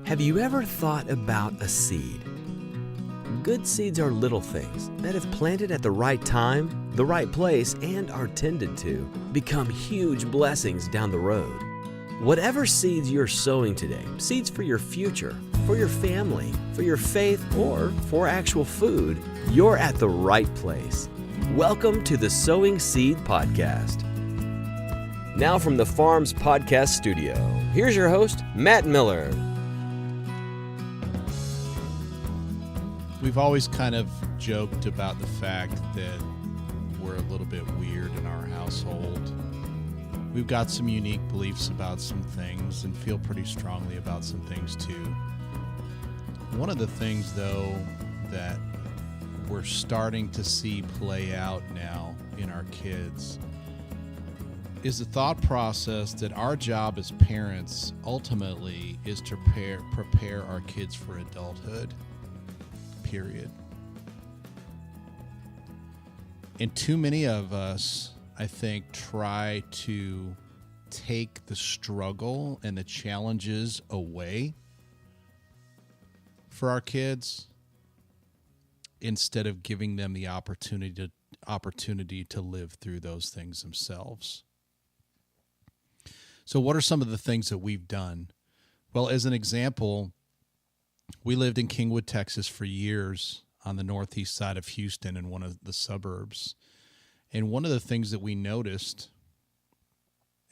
Have you ever thought about a seed? Good seeds are little things that, if planted at the right time, the right place, and are tended to, become huge blessings down the road. Whatever seeds you're sowing today, seeds for your future, for your family, for your faith, or for actual food, you're at the right place. Welcome to the Sowing Seed Podcast. Now from the Farms Podcast Studio, here's your host, Matt Miller. We've always kind of joked about the fact that we're a little bit weird in our household. We've got some unique beliefs about some things and feel pretty strongly about some things too. One of the things, though, that we're starting to see play out now in our kids is the thought process that our job as parents ultimately is to prepare our kids for adulthood. Period. And too many of us, I think, try to take the struggle and the challenges away for our kids instead of giving them the opportunity to live through those things themselves. So what are some of the things that we've done? Well, as an example, we lived in Kingwood, Texas for years on the northeast side of Houston in one of the suburbs. And one of the things that we noticed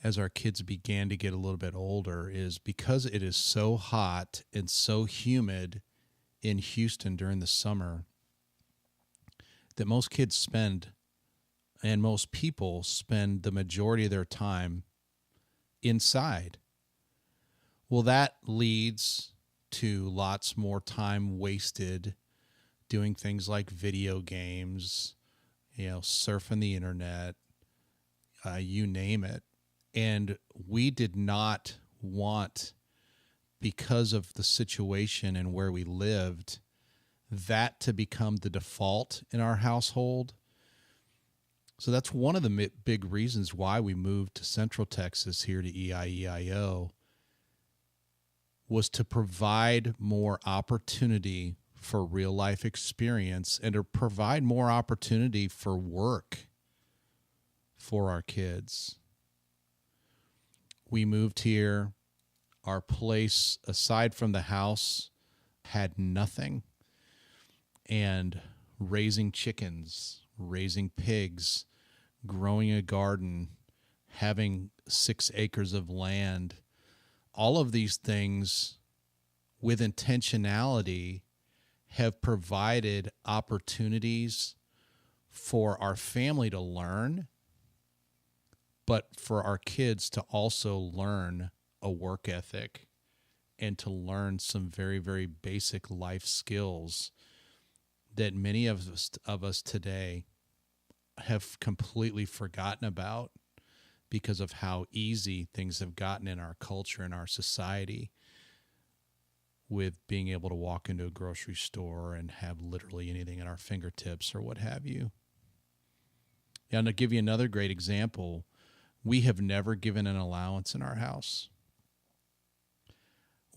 as our kids began to get a little bit older is because it is so hot and so humid in Houston during the summer that most kids spend, and most people spend the majority of their time inside. Well, that leads to lots more time wasted doing things like video games, surfing the internet, you name it. And we did not want, because of the situation and where we lived, that to become the default in our household. So that's one of the big reasons why we moved to Central Texas here to EIEIO, was to provide more opportunity for real life experience and to provide more opportunity for work for our kids. We moved here. Our place, aside from the house, had nothing. And raising chickens, raising pigs, growing a garden, having 6 acres of land, all of these things with intentionality have provided opportunities for our family to learn, but for our kids to also learn a work ethic and to learn some very, very basic life skills that many of us today have completely forgotten about because of how easy things have gotten in our culture and our society, with being able to walk into a grocery store and have literally anything at our fingertips or what have you. And to give you another great example, we have never given an allowance in our house.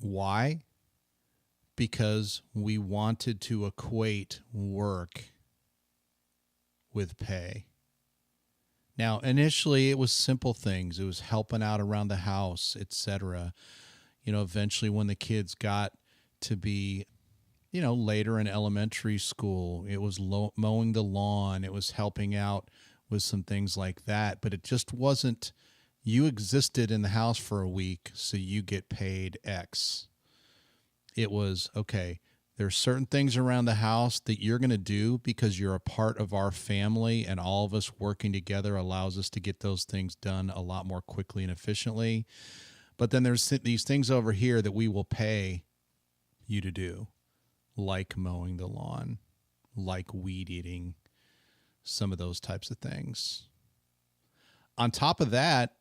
Why? Because we wanted to equate work with pay. Now, initially, it was simple things. It was helping out around the house, etc. Eventually when the kids got to be, later in elementary school, it was mowing the lawn. It was helping out with some things like that. But it just wasn't, you existed in the house for a week, so you get paid X. It was, okay, there's certain things around the house that you're going to do because you're a part of our family, and all of us working together allows us to get those things done a lot more quickly and efficiently. But then there's these things over here that we will pay you to do, like mowing the lawn, like weed eating, some of those types of things. On top of that,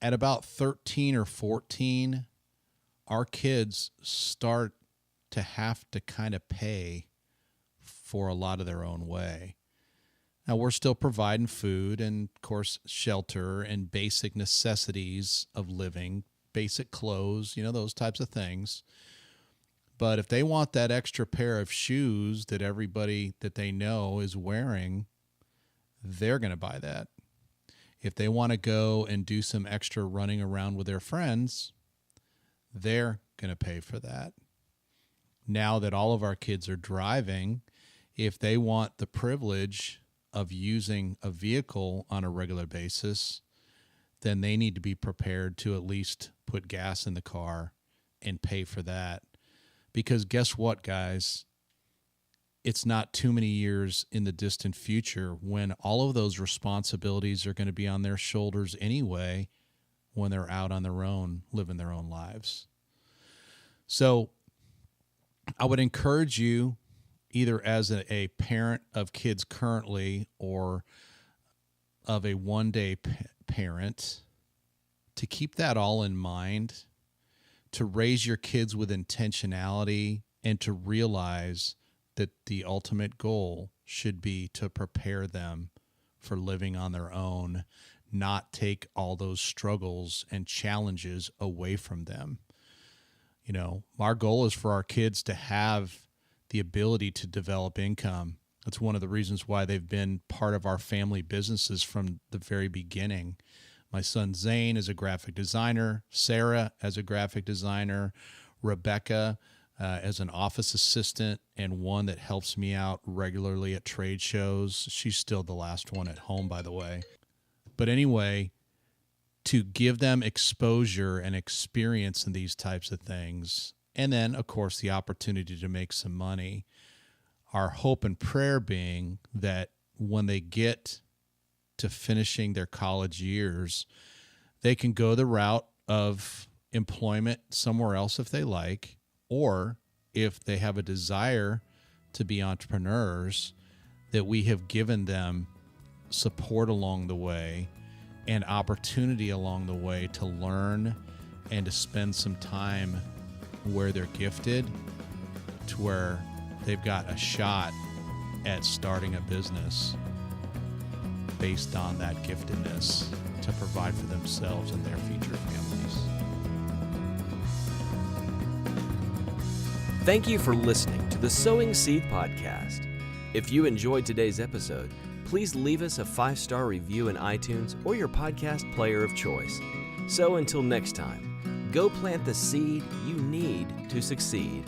at about 13 or 14, our kids start to have to kind of pay for a lot of their own way. Now, we're still providing food and, of course, shelter and basic necessities of living, basic clothes, those types of things. But if they want that extra pair of shoes that everybody that they know is wearing, they're going to buy that. If they want to go and do some extra running around with their friends, they're going to pay for that. Now that all of our kids are driving, if they want the privilege of using a vehicle on a regular basis, then they need to be prepared to at least put gas in the car and pay for that. Because guess what, guys? It's not too many years in the distant future when all of those responsibilities are going to be on their shoulders anyway when they're out on their own, living their own lives. So I would encourage you, either as a parent of kids currently or of a one-day parent, to keep that all in mind, to raise your kids with intentionality, and to realize that the ultimate goal should be to prepare them for living on their own, not take all those struggles and challenges away from them. You know, our goal is for our kids to have the ability to develop income. That's one of the reasons why they've been part of our family businesses from the very beginning. My son Zane is a graphic designer, Sarah as a graphic designer, Rebecca as an office assistant, and one that helps me out regularly at trade shows. She's still the last one at home, by the way. But anyway, to give them exposure and experience in these types of things, and then, of course, the opportunity to make some money, our hope and prayer being that when they get to finishing their college years, they can go the route of employment somewhere else if they like, or if they have a desire to be entrepreneurs, that we have given them support along the way and opportunity along the way to learn and to spend some time where they're gifted, to where they've got a shot at starting a business based on that giftedness to provide for themselves and their future families. Thank you for listening to the Sowing Seed Podcast. If you enjoyed today's episode, please leave us a 5-star review in iTunes or your podcast player of choice. So until next time, go plant the seed you need to succeed.